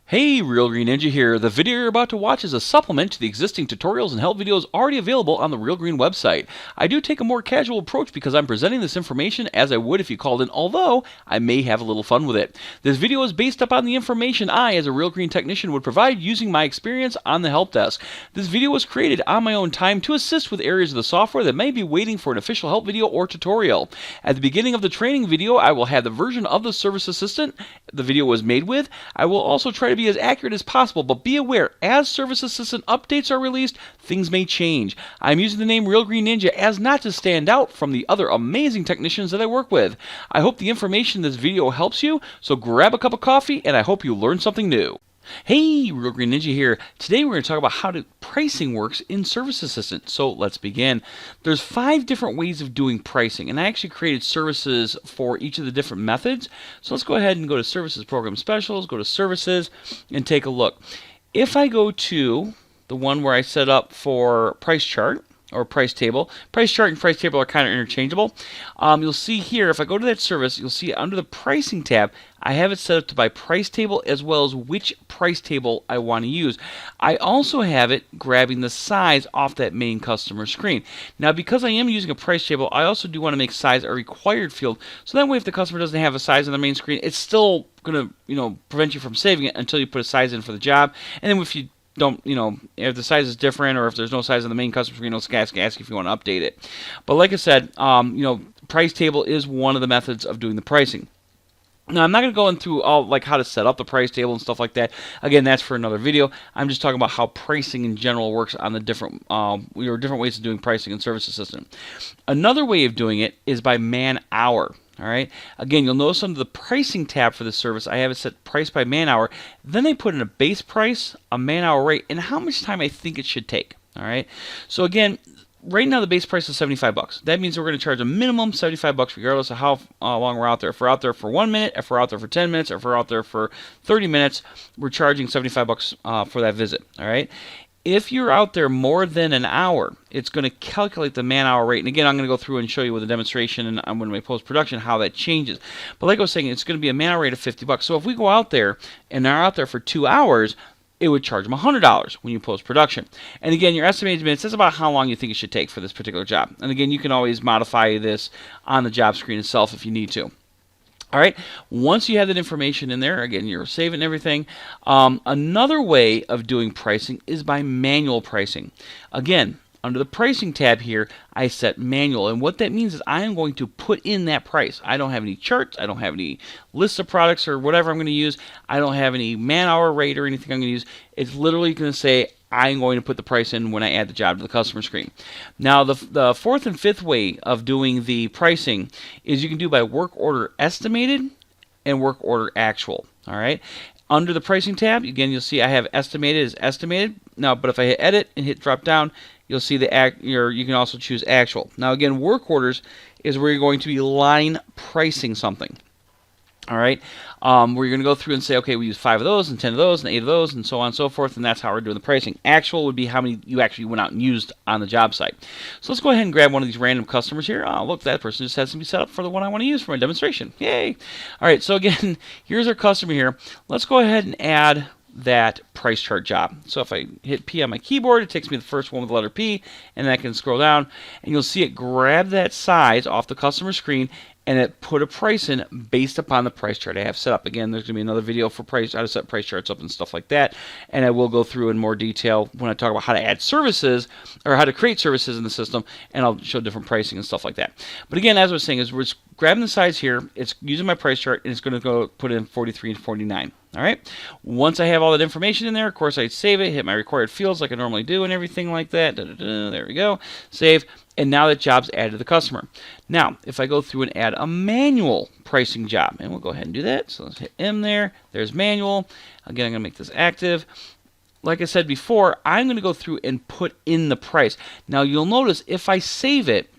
Hey, Real Green Ninja here. The video you're about to watch is a supplement to the existing tutorials and help videos already available on the Real Green website. I do take a more casual approach because I'm presenting this information as I would if you called in, although I may have a little fun with it. This video is based upon the information I, as a Real Green technician, would provide using my experience on the help desk. This video was created on my own time to assist with areas of the software that may be waiting for an official help video or tutorial. At the beginning of the training video, I will have the version of the Service Assistant the video was made with. I will also try to be as accurate as possible, but be aware, as Service Assistant updates are released, things may change. I'm using the name Real Green Ninja as not to stand out from the other amazing technicians that I work with. I hope the information in this video helps you, so grab a cup of coffee, and I hope you learn something new. Hey, Real Green Ninja here. Today we're going to talk about how pricing works in Service Assistant. So let's begin. There's 5 different ways of doing pricing, and I actually created services for each of the different methods. So let's go ahead and go to Services Program Specials, go to Services, and take a look. If I go to the one where I set up for price chart, or price table. Price chart and price table are kind of interchangeable. You'll see here, if I go to that service, you'll see under the pricing tab, I have it set up to by price table as well as which price table I want to use. I also have it grabbing the size off that main customer screen. Now, because I am using a price table, I also do want to make size a required field. So that way, if the customer doesn't have a size on the main screen, it's still going to, prevent you from saving it until you put a size in for the job. And then if you don't, if the size is different or if there's no size on the main customer screen, it'll ask if you want to update it. But like I said, price table is one of the methods of doing the pricing. Now, I'm not going to go into all how to set up the price table and stuff like that. Again, that's for another video. I'm just talking about how pricing in general works on the different ways of doing pricing in Service Assistant. Another way of doing it is by man hour. All right. Again, you'll notice under the pricing tab for this service, I have it set price by man hour. Then I put in a base price, a man hour rate, and how much time I think it should take. All right. So again, right now the base price is $75. That means we're going to charge a minimum $75 regardless of how long we're out there. If we're out there for 1 minute, if we're out there for 10 minutes, or if we're out there for 30 minutes, we're charging $75 for that visit. All right. If you're out there more than an hour, it's going to calculate the man-hour rate. And again, I'm going to go through and show you with a demonstration and I'm going to make post-production how that changes. But like I was saying, it's going to be a man-hour rate of $50. So if we go out there and are out there for 2 hours, it would charge them $100 when you post-production. And again, your estimated minutes, that's about how long you think it should take for this particular job. And again, you can always modify this on the job screen itself if you need to. All right, once you have that information in there, again, you're saving everything. Another way of doing pricing is by manual pricing. Again, under the pricing tab here, I set manual. And what that means is I am going to put in that price. I don't have any charts. I don't have any lists of products or whatever I'm going to use. I don't have any man-hour rate or anything I'm going to use. It's literally going to say, I'm going to put the price in when I add the job to the customer screen. Now, the fourth and fifth way of doing the pricing is you can do by work order estimated and work order actual. All right. Under the pricing tab, again, you'll see I have estimated as estimated. Now, but if I hit edit and hit drop down, you'll see you can also choose actual. Now, again, work orders is where you're going to be line pricing something. All right, where you're going to go through and say, okay, we use 5 of those and 10 of those and 8 of those and so on and so forth, and that's how we're doing the pricing. Actual would be how many you actually went out and used on the job site. So let's go ahead and grab one of these random customers here. Oh, look, that person just has to be set up for the one I want to use for my demonstration. Yay! All right, so again, here's our customer here. Let's go ahead and add that price chart job. So if I hit P on my keyboard, it takes me to the first one with the letter P, and then I can scroll down, and you'll see it grab that size off the customer screen, and it put a price in based upon the price chart I have set up. Again, there's going to be another video for how to set price charts up and stuff like that, and I will go through in more detail when I talk about how to add services or how to create services in the system, and I'll show different pricing and stuff like that. But again, as I was saying, we're just grabbing the size here, it's using my price chart, and it's going to go put in 43 and 49. All right. Once I have all that information in there, of course, I save it, hit my required fields like I normally do and everything like that. There we go. Save. And now that job's added to the customer. Now, if I go through and add a manual pricing job, and we'll go ahead and do that. So let's hit M there. There's manual. Again, I'm going to make this active. Like I said before, I'm going to go through and put in the price. Now, you'll notice if I save it,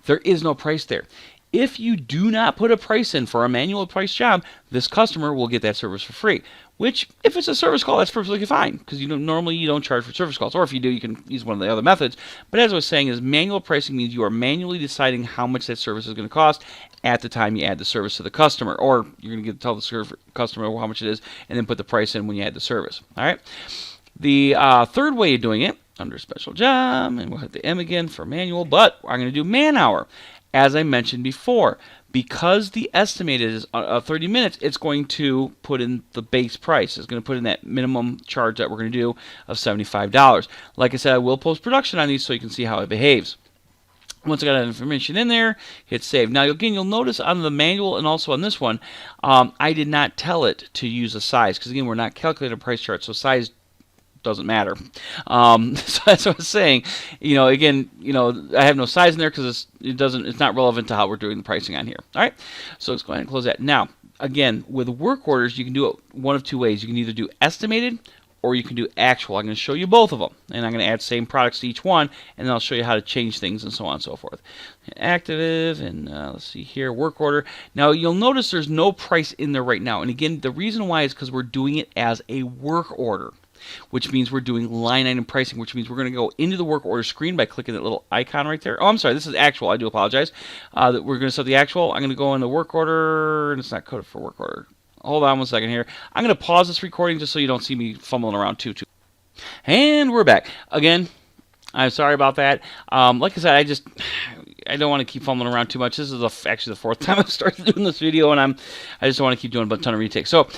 there is no price there. If you do not put a price in for a manual price job, this customer will get that service for free. which if it's a service call, that's perfectly fine, because normally you don't charge for service calls, or if you do, you can use one of the other methods. But as I was saying, is manual pricing means you are manually deciding how much that service is going to cost at the time you add the service to the customer, or you're going to tell the customer how much it is, and then put the price in when you add the service. All right. The third way of doing it, under special job, and we'll hit the M again for manual, but I'm going to do man hour. As I mentioned before, because the estimated is 30 minutes, it's going to put in the base price. It's going to put in that minimum charge that we're going to do of $75. Like I said, I will post production on these so you can see how it behaves. Once I got that information in there, hit save. Now, again, you'll notice on the manual and also on this one, I did not tell it to use a size, because, again, we're not calculating a price chart, so size doesn't matter. So that's what I was saying. Again, I have no size in there because it's not relevant to how we're doing the pricing on here. All right, so let's go ahead and close that. Now, again, with work orders, you can do it one of two ways. You can either do estimated or you can do actual. I'm going to show you both of them, and I'm going to add same products to each one, and then I'll show you how to change things and so on and so forth. Active, and let's see here, work order. Now, you'll notice there's no price in there right now, and again, the reason why is because we're doing it as a work order, which means we're doing line item pricing, which means we're going to go into the work order screen by clicking that little icon right there. Oh, I'm sorry, this is actual. I do apologize. We're going to set the actual. I'm going to go into work order, and it's not coded for work order. Hold on one second here. I'm going to pause this recording just so you don't see me fumbling around too. And we're back. Again, I'm sorry about that. Like I said, I don't want to keep fumbling around too much. This is actually the fourth time I've started doing this video, and I just don't want to keep doing a ton of retakes. So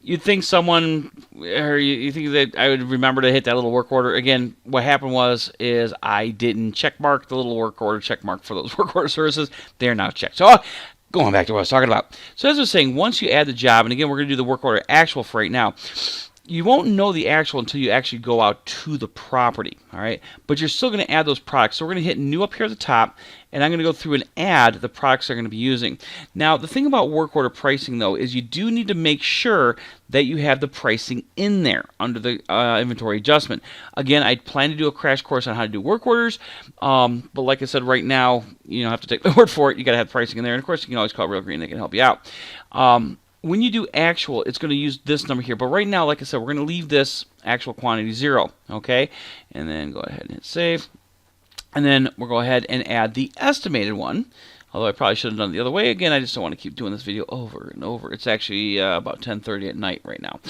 you'd think you think that I would remember to hit that little work order. Again, what happened is I didn't check mark the little work order check mark for those work order services. They're now checked. So going back to what I was talking about. So as I was saying, once you add the job, and again, we're going to do the work order actual for right now, you won't know the actual until you actually go out to the property, all right? But you're still going to add those products. So we're going to hit new up here at the top, and I'm going to go through and add the products they're going to be using. Now, the thing about work order pricing, though, is you do need to make sure that you have the pricing in there under the inventory adjustment. Again, I plan to do a crash course on how to do work orders, but like I said, right now, you don't have to take my word for it. You got to have pricing in there, and of course, you can always call Real Green. They can help you out. When you do actual, it's going to use this number here. But right now, like I said, we're going to leave this actual quantity 0, okay? And then go ahead and hit save. And then we'll go ahead and add the estimated one. Although I probably should have done it the other way. Again, I just don't want to keep doing this video over and over. It's actually about 10:30 at night right now.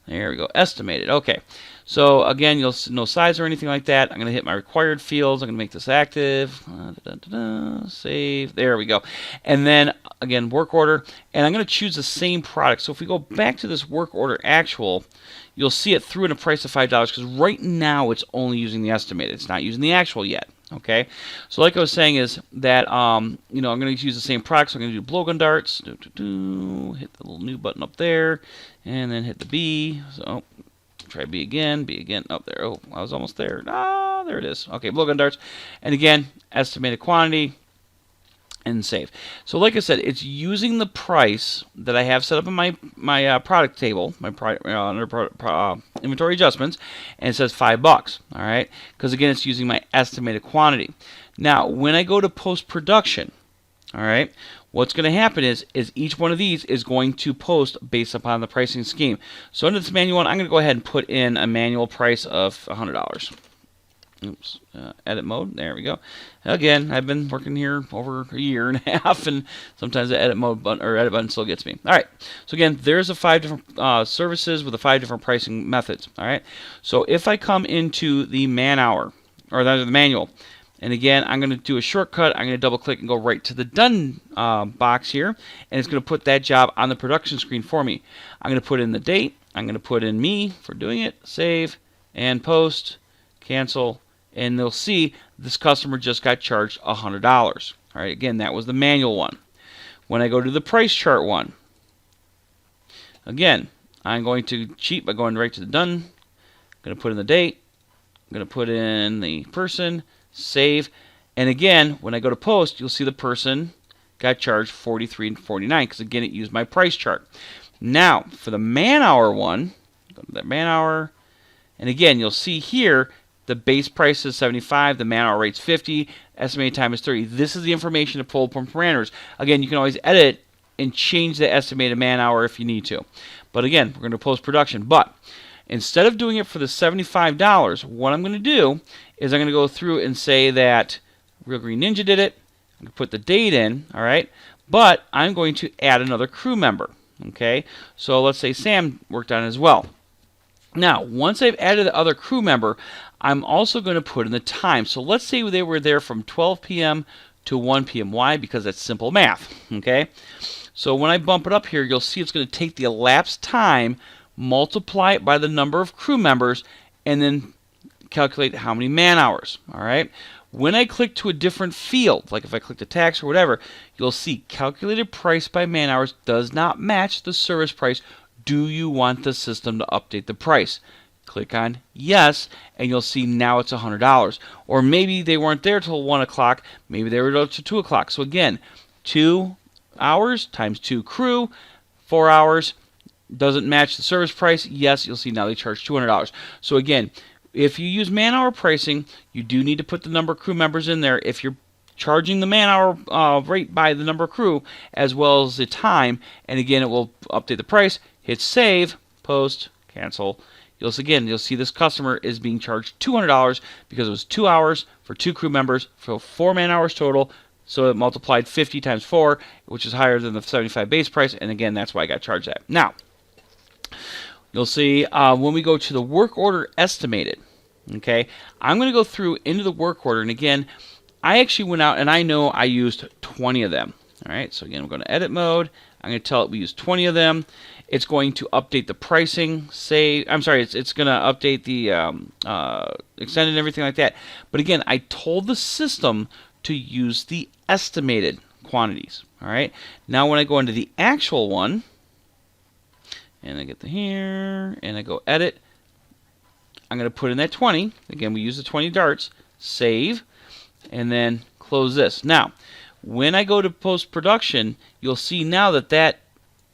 There we go. Estimated. Okay. So again, you'll see no size or anything like that. I'm going to hit my required fields. I'm going to make this active. Save. There we go. And then again, work order. And I'm going to choose the same product. So if we go back to this work order actual, you'll see it through in a price of $5 because right now it's only using the estimated. It's not using the actual yet. Okay, so like I was saying is that I'm going to use the same product. So I'm going to do blowgun darts. Hit the little new button up there, and then hit the B. So try B again. Up there. Oh, I was almost there. There it is. Okay, blowgun darts, and again, estimated quantity, and save. So like I said, it's using the price that I have set up in my product table, my inventory adjustments, and it says $5. All right, because again, it's using my estimated quantity. Now, when I go to post-production, all right, what's going to happen is each one of these is going to post based upon the pricing scheme. So under this manual one, I'm going to go ahead and put in a manual price of $100. Oops, edit mode. There we go. Again, I've been working here over a year and a half, and sometimes the edit mode button or edit button still gets me. All right. So again, there's the 5 different services with the 5 different pricing methods. All right. So if I come into the man hour or the manual, and again, I'm going to do a shortcut. I'm going to double click and go right to the done box here, and it's going to put that job on the production screen for me. I'm going to put in the date. I'm going to put in me for doing it. Save and post. Cancel. And they'll see this customer just got charged $100. All right, again, that was the manual one. When I go to the price chart one, again, I'm going to cheat by going right to the done. I'm going to put in the date. I'm going to put in the person, save. And again, when I go to post, you'll see the person got charged $43.49 because, again, it used my price chart. Now, for the man hour one, go to that man hour. And again, you'll see here, the base price is $75, the man-hour rate's $50, estimated time is 30. This is the information to pull from parameters. Again, you can always edit and change the estimated man-hour if you need to. But again, we're going to post-production. But instead of doing it for the $75, what I'm going to do is I'm going to go through and say that Real Green Ninja did it. I'm going to put the date in, all right? But I'm going to add another crew member, okay? So let's say Sam worked on it as well. Now, once I've added the other crew member, I'm also going to put in the time. So let's say they were there from 12 p.m. to 1 p.m. Why? Because that's simple math, okay? So when I bump it up here, you'll see it's going to take the elapsed time, multiply it by the number of crew members, and then calculate how many man hours, all right? When I click to a different field, like if I click the tax or whatever, you'll see calculated price by man hours does not match the service price. Do you want the system to update the price? Click on yes, and you'll see now it's $100. Or maybe they weren't there till 1 o'clock. Maybe they were there till 2 o'clock. So again, 2 hours times 2 crew, 4 hours, doesn't match the service price. Yes, you'll see now they charge $200. So again, if you use man-hour pricing, you do need to put the number of crew members in there. If you're charging the man-hour rate by the number of crew as well as the time, and again, it will update the price. Hit save, post, cancel. You'll see this customer is being charged $200 because it was 2 hours for 2 crew members for 4 man-hours total. So it multiplied 50 times 4, which is higher than the 75 base price, and again, that's why I got charged that. Now, you'll see when we go to the work order estimated, okay, I'm going to go through into the work order, and again, I actually went out and I know I used 20 of them. All right, so again, I'm going to edit mode. I'm going to tell it we used 20 of them. It's going to update the pricing. It's going to update the extended and everything like that. But again, I told the system to use the estimated quantities. All right. Now, when I go into the actual one, and I get to here, and I go edit, I'm going to put in that 20. Again, we use the 20 darts. Save, and then close this. Now, when I go to post-production, you'll see now that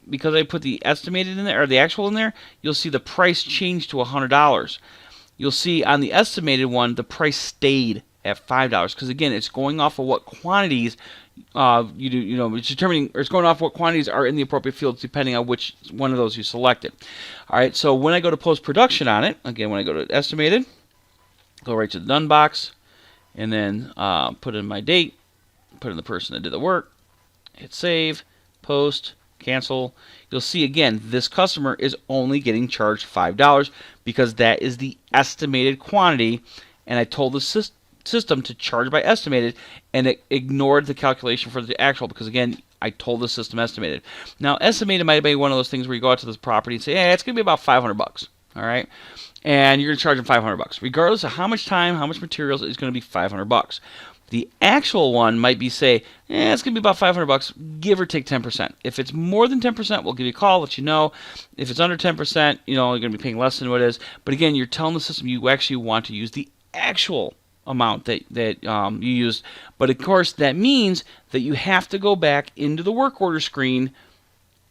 because I put the estimated in there, or the actual in there, you'll see the price changed to $100. You'll see on the estimated one, the price stayed at $5 because again, it's going off of what quantities it's determining, or it's going off what quantities are in the appropriate fields depending on which one of those you selected. All right, so when I go to post-production on it, again, when I go to estimated, go right to the done box, and then put in my date, put in the person that did the work, hit save, post, cancel. You'll see again, this customer is only getting charged $5 because that is the estimated quantity, and I told the system to charge by estimated, and it ignored the calculation for the actual because again, I told the system estimated. Now, estimated might be one of those things where you go out to this property and say, hey, it's going to be about $500, all right? And you're going to charge them $500. Regardless of how much time, how much materials, it's going to be $500. The actual one might be say, it's going to be about $500, give or take 10%. If it's more than 10%, we'll give you a call, let you know. If it's under 10%, you're going to be paying less than what it is. But again, you're telling the system you actually want to use the actual amount that you used. But of course, that means that you have to go back into the work order screen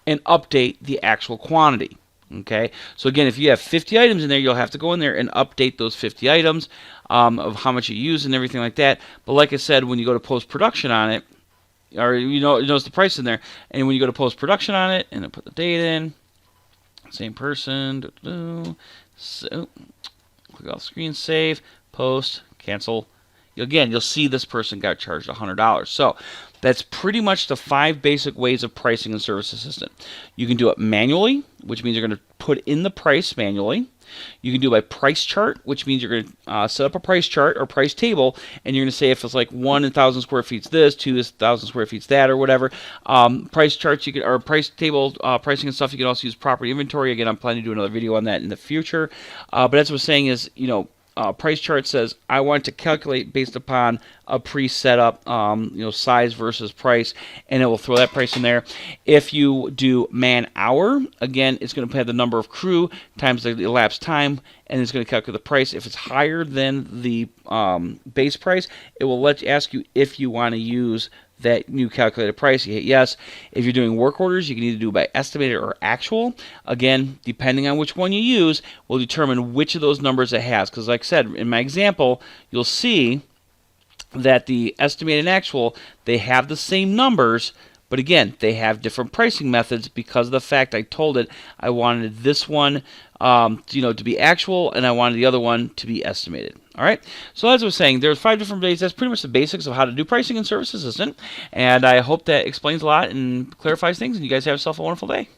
and update the actual quantity. Okay, so again, if you have 50 items in there, you'll have to go in there and update those 50 items of how much you use and everything like that. But like I said, when you go to post-production on it, or you notice the price in there, and when you go to post-production on it, and I put the date in, same person, so click off screen, save, post, cancel. Again, you'll see this person got charged $100. So that's pretty much the 5 basic ways of pricing in Service Assistant. You can do it manually, which means you're going to put in the price manually. You can do it by price chart, which means you're going to set up a price chart or price table, and you're going to say if it's like 1 in 1,000 square feet's this, 2 is 1,000 square feet's that, or whatever. Price charts, or price table pricing and stuff. You can also use property inventory. Again, I'm planning to do another video on that in the future. But as I was saying is, price chart says I want to calculate based upon a pre-set up size versus price, and it will throw that price in there. If you do man hour, again, it's going to have the number of crew times the elapsed time, and it's going to calculate the price. If it's higher than the base price, it will ask you if you want to use that new calculated price. You hit yes. If you're doing work orders, you can either do it by estimated or actual. Again, depending on which one you use, will determine which of those numbers it has. Because like I said, in my example, you'll see that the estimated and actual, they have the same numbers, But again, they have different pricing methods because of the fact I told it I wanted this one to be actual, and I wanted the other one to be estimated. All right. So as I was saying, there's 5 different ways. That's pretty much the basics of how to do pricing in Service Assistant. And I hope that explains a lot and clarifies things. And you guys have yourself a wonderful day.